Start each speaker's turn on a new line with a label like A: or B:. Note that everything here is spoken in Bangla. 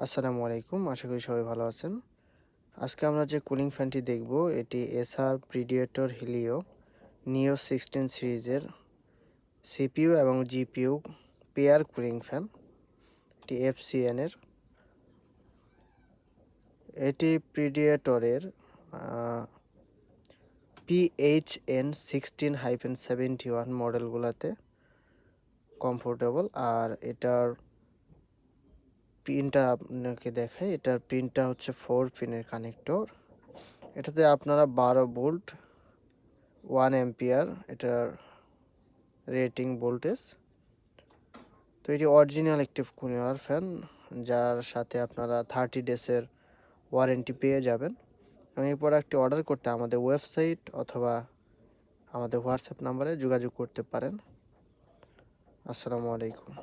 A: আসসালামু আলাইকুম। আশা করি সবাই ভালো আছেন। আজকে আমরা যে কুলিং ফ্যানটি দেখব এটি এসার প্রিডিয়েটর হিলিও নিও 16 সিরিজের সিপিইউ এবং জিপিইউ পেয়ার কুলিং ফ্যান। এটি এফসিএন এর। এটি প্রিডিয়েটরের PHN 16-71 মডেলগুলোতে কমফোর্টেবল। আর এটার পিনটা আপনাকে দেখাই। এটার পিনটা হচ্ছে 4 পিনের কানেক্টর। এটাতে আপনারা 12 ভোল্ট 1 অ্যাম্পিয়ার এটার রেটিং ভোল্টেজ। তো এটি অরিজিনাল একটি কুলার ফ্যান, যার সাথে আপনারা 30 ডেজের ওয়ারেন্টি পেয়ে যাবেন। এবং এই প্রোডাক্টটি অর্ডার করতে আমাদের ওয়েবসাইট অথবা আমাদের হোয়াটসঅ্যাপ নাম্বারে যোগাযোগ করতে পারেন। আসসালামু আলাইকুম।